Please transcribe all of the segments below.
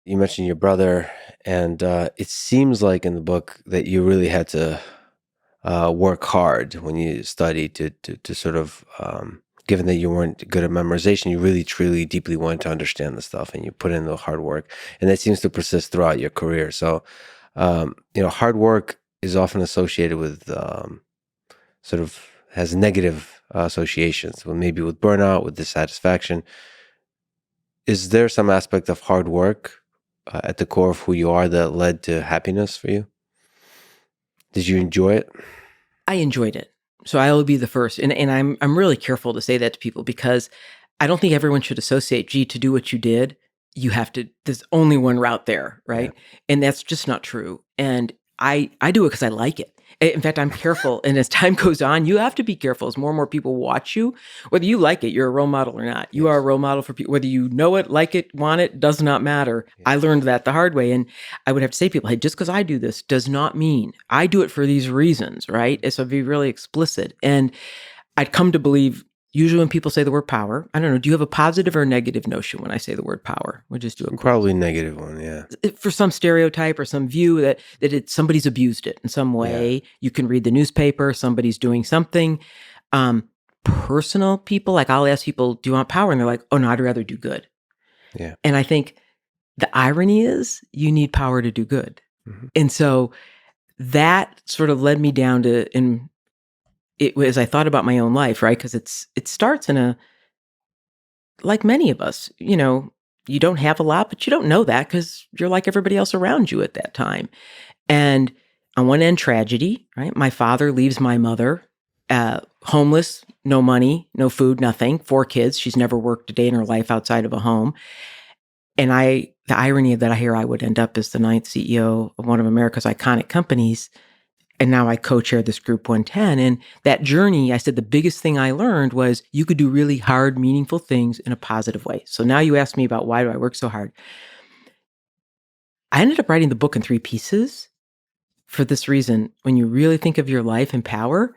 You mentioned your brother, and it seems like in the book that you really had to work hard when you studied to sort of, given that you weren't good at memorization, you really, truly, deeply wanted to understand the stuff, and you put in the hard work, and that seems to persist throughout your career. So, hard work is often associated with sort of has negative associations, well, maybe with burnout, with dissatisfaction. Is there some aspect of hard work at the core of who you are that led to happiness for you? Did you enjoy it? I enjoyed it. So I will be the first. And I'm really careful to say that to people because I don't think everyone should associate, gee, to do what you did, you have to, there's only one route there, Yeah. right? And that's just not true. And I do it because I like it. In fact, I'm careful. And as time goes on, you have to be careful as more and more people watch you. Whether you like it, you're a role model or not. You are a Yes. role model for people. Whether you know it, like it, want it, does not matter. I Yes. learned that the hard way. And I would have to say to people, hey, just because I do this does not mean I do it for these reasons, right? So be really explicit. And I'd come to believe usually when people say the word power, I don't know, do you have a positive or negative notion when I say the word power? We'll just do a quick Probably negative one. Yeah. for some stereotype or some view that somebody's abused it in some Yeah. way. You can read the newspaper, somebody's doing something. Um, Personal people, like I'll ask people, do you want power? And they're like, oh no, I'd rather do good. Yeah. And I think the irony is you need power to do good. Hmm. And so that sort of led me down to, and it was, I thought about my own life, right? Because it starts in a, like many of us, you don't have a lot, but you don't know that because you're like everybody else around you at that time. And on one end, tragedy, right? My father leaves my mother homeless, no money, no food, nothing, 4 kids. She's never worked a day in her life outside of a home. And the irony of that, I hear I would end up as the ninth CEO of one of America's iconic companies. And now I co-chair this group 110. And that journey, I said the biggest thing I learned was you could do really hard, meaningful things in a positive way. So now you ask me about why do I work so hard? I ended up writing the book in 3 pieces for this reason. When you really think of your life and power,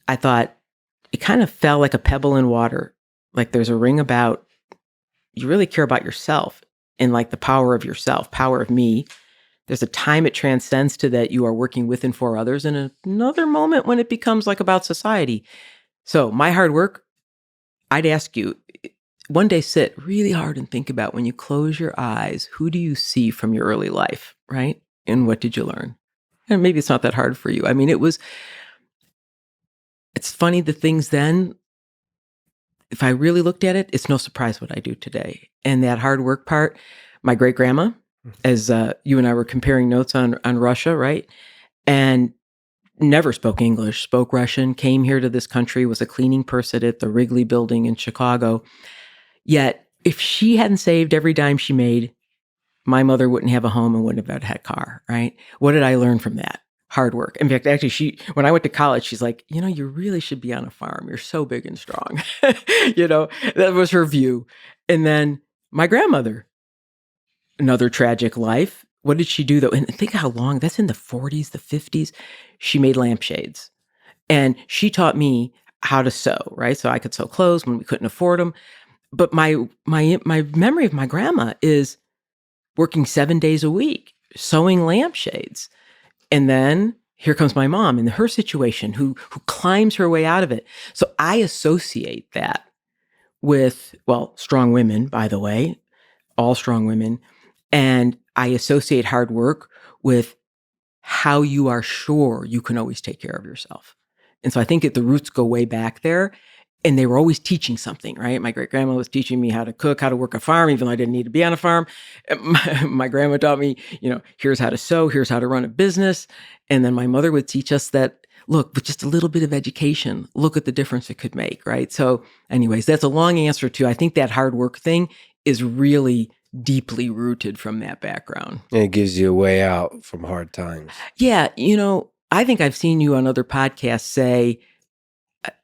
I thought it kind of fell like a pebble in water. Like there's a ring about you really care about yourself and like the power of yourself, power of me. There's a time it transcends to that you are working with and for others, and another moment when it becomes like about society. So my hard work, I'd ask you one day sit really hard and think about when you close your eyes, who do you see from your early life, right? And what did you learn? And maybe it's not that hard for you. I mean, it's funny the things then, if I really looked at it, it's no surprise what I do today. And that hard work part, my great grandma, as you and I were comparing notes on Russia, right? And never spoke English, spoke Russian, came here to this country, was a cleaning person at the Wrigley building in Chicago. Yet, if she hadn't saved every dime she made, my mother wouldn't have a home and wouldn't have had a car, right? What did I learn from that? Hard work. In fact, actually, when I went to college, she's like, you really should be on a farm. You're so big and strong. That was her view. And then my grandmother, another tragic life. What did she do though? And think how long, that's in the 40s, the 50s. She made lampshades and she taught me how to sew, right? So I could sew clothes when we couldn't afford them. But my memory of my grandma is working 7 days a week, sewing lampshades. And then here comes my mom in her situation who climbs her way out of it. So I associate that with, well, strong women, by the way, all strong women. And I associate hard work with how you are sure you can always take care of yourself. And so I think that the roots go way back there. And they were always teaching something, right? My great grandma was teaching me how to cook, how to work a farm, even though I didn't need to be on a farm. My grandma taught me, here's how to sew, here's how to run a business. And then my mother would teach us that, look, with just a little bit of education, look at the difference it could make, right? So, anyways, that's a long answer to, I think that hard work thing is really deeply rooted from that background. And it gives you a way out from hard times. Yeah, I think I've seen you on other podcasts say,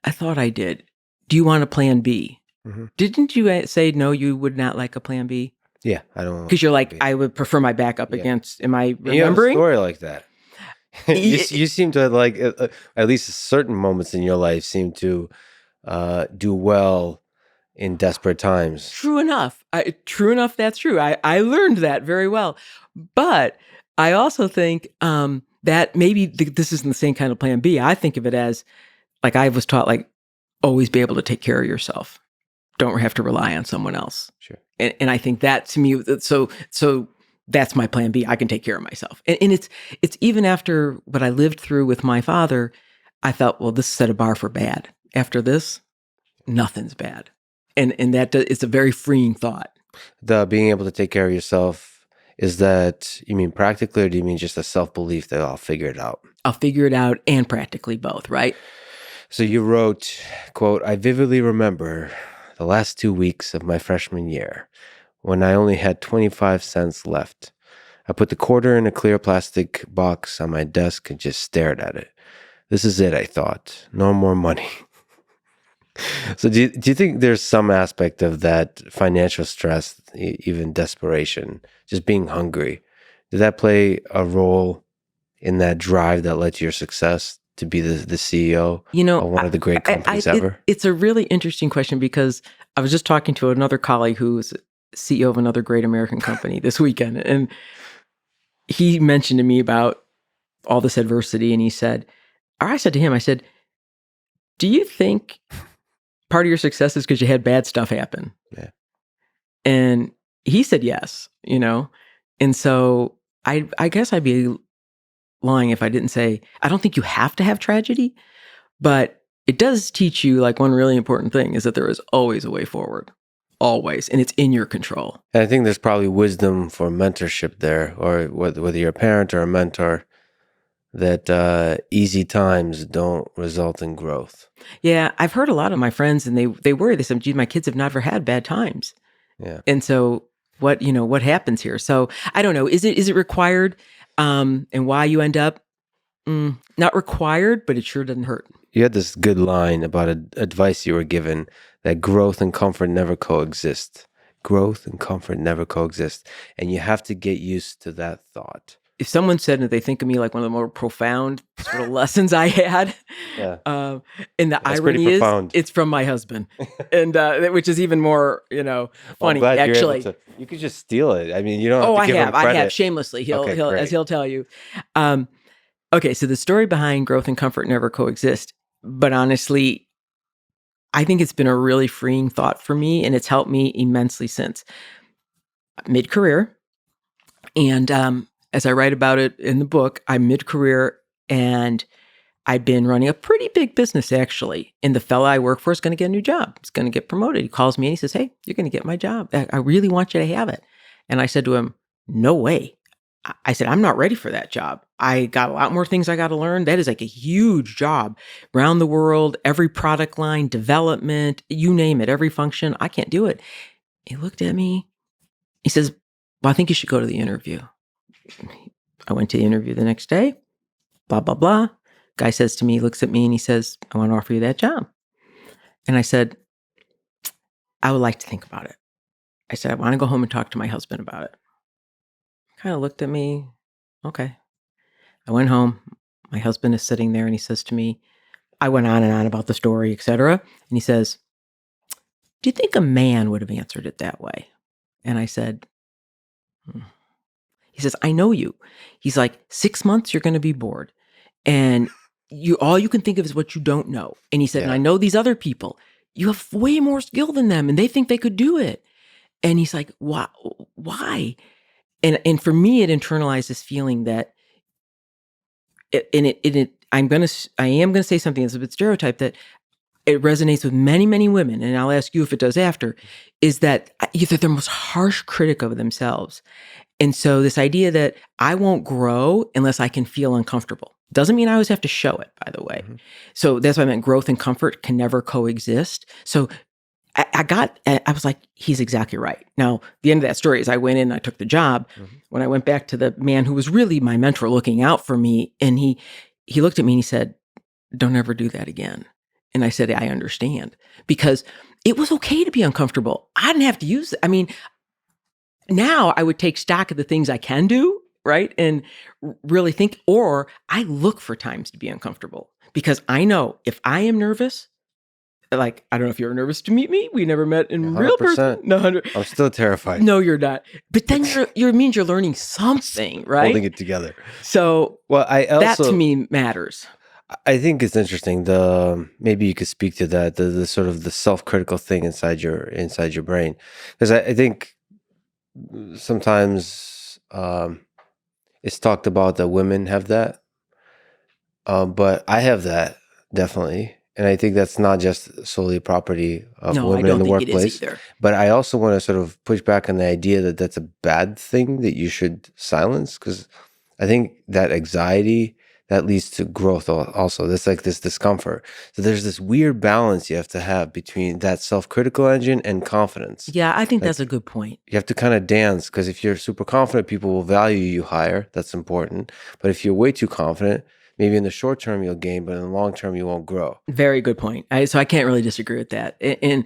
I thought I did. Do you want a plan B? Hmm. Didn't you say no, you would not like a plan B? Yeah, I don't. Because you're like, I would prefer my backup Yeah. against, am I You have a remembering? story like that. You seem to like at least certain moments in your life seem to do well in desperate times. True enough. True enough, that's true. I learned that very well. But I also think that maybe this isn't the same kind of plan B. I think of it as, like, I was taught, like, always be able to take care of yourself. Don't have to rely on someone else. Sure. And I think that, to me, so that's my plan B. I can take care of myself. And it's even after what I lived through with my father, I felt, well, this set a bar for bad. After this, nothing's bad. And that it's a very freeing thought. The being able to take care of yourself, is that, you mean practically, or do you mean just a self-belief that I'll figure it out? I'll figure it out, and practically both, right? So you wrote, quote, "I vividly remember the last 2 weeks of my freshman year when I only had 25 cents left. I put the quarter in a clear plastic box on my desk and just stared at it. This is it, I thought. No more money." So do you think there's some aspect of that financial stress, even desperation, just being hungry? Did that play a role in that drive that led to your success to be the CEO of one of the great companies ever? It's a really interesting question, because I was just talking to another colleague who's CEO of another great American company this weekend, and he mentioned to me about all this adversity, and he said, or I said to him, I said, do you think part of your success is because you had bad stuff happen? Yeah. And he said yes, and so I guess I'd be lying if I didn't say, I don't think you have to have tragedy, but it does teach you, like, one really important thing is that there is always a way forward, always, and it's in your control. And I think there's probably wisdom for mentorship there, or whether you're a parent or a mentor, that easy times don't result in growth. Yeah, I've heard a lot of my friends, and they worry. They said, "Gee, my kids have never had bad times." Yeah. And so what happens here? So I don't know. Is it required? And why you end up not required, but it sure doesn't hurt. You had this good line about advice you were given, that growth and comfort never coexist. Growth and comfort never coexist. And you have to get used to that thought. If someone said that they think of me like one of the more profound sort of lessons I had, Yeah. And the That's pretty irony is, profound. it's from my husband, and which is even more, funny. I'm glad Actually, you're able to, you could just steal it. I mean, you don't have to give him I credit. have shamelessly. He'll Okay, as great. he'll tell you. Okay, so the story behind growth and comfort never coexist, but honestly, I think it's been a really freeing thought for me, and it's helped me immensely since mid-career. And as I write about it in the book, I'm mid-career, and I've been running a pretty big business, actually. And the fella I work for is going to get a new job. He's going to get promoted. He calls me and he says, "Hey, you're going to get my job. I really want you to have it." And I said to him, "No way." I said, "I'm not ready for that job. I got a lot more things I got to learn. That is like a huge job around the world, every product line, development, you name it, every function. I can't do it." He looked at me. He says, "Well, I think you should go to the interview." I went to the interview the next day, blah, blah, blah. Guy says to me, looks at me, and he says, "I want to offer you that job." And I said, "I would like to think about it." I said, "I want to go home and talk to my husband about it." Kind of looked at me. Okay. I went home. My husband is sitting there, and he says to me, I went on and on about the story, etc. And he says, "Do you think a man would have answered it that way?" And I said, "Hmm." He says, "I know you." He's like, 6 months, you're going to be bored. And all you can think of is what you don't know. And he said, "And I know these other people. You have way more skill than them, and they think they could do it." And he's like, Why? And for me, it internalized this feeling that I am going to say something that's a bit stereotyped, that it resonates with many, many women, and I'll ask you if it does after, is that they're the most harsh critic of themselves. And so this idea that I won't grow unless I can feel uncomfortable doesn't mean I always have to show it, by the way. Mm-hmm. So that's what I meant. Growth and comfort can never coexist. So I was like, he's exactly right. Now, the end of that story is I went in and I took the job. Mm-hmm. When I went back to the man who was really my mentor looking out for me, and he looked at me and he said, "Don't ever do that again." And I said, "I understand," because it was okay to be uncomfortable. I didn't have to use it. I mean, now I would take stock of the things I can do, right? And really think, or I look for times to be uncomfortable, because I know if I am nervous, Like, I don't know if you're nervous to meet me. We never met in real person. 100%. No, 100. I'm still terrified. No, you're not. But then you're means you're learning something, right? Holding it together. So Well, that to me matters. I think it's interesting. Maybe you could speak to that. The sort of the self-critical thing inside your brain, because I think sometimes it's talked about that women have that, but I have that definitely, and I think that's not just solely property of No, I women in don't the think it is workplace. either. But I also want to sort of push back on the idea that that's a bad thing that you should silence, because I think that anxiety that leads to growth also. There's like this discomfort. So there's this weird balance you have to have between that self-critical engine and confidence. Yeah, I think Like, that's a good point. you have to kind of dance, because if you're super confident, people will value you higher. That's important. But if you're way too confident, maybe in the short term you'll gain, but in the long term you won't grow. Very good point. So I can't really disagree with that. And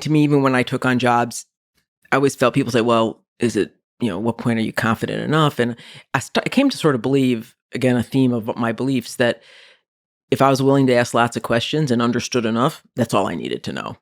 to me, even when I took on jobs, I always felt people say, "Well, is it, what point are you confident enough?" And I came to sort of believe, again, a theme of my beliefs, that if I was willing to ask lots of questions and understood enough, that's all I needed to know.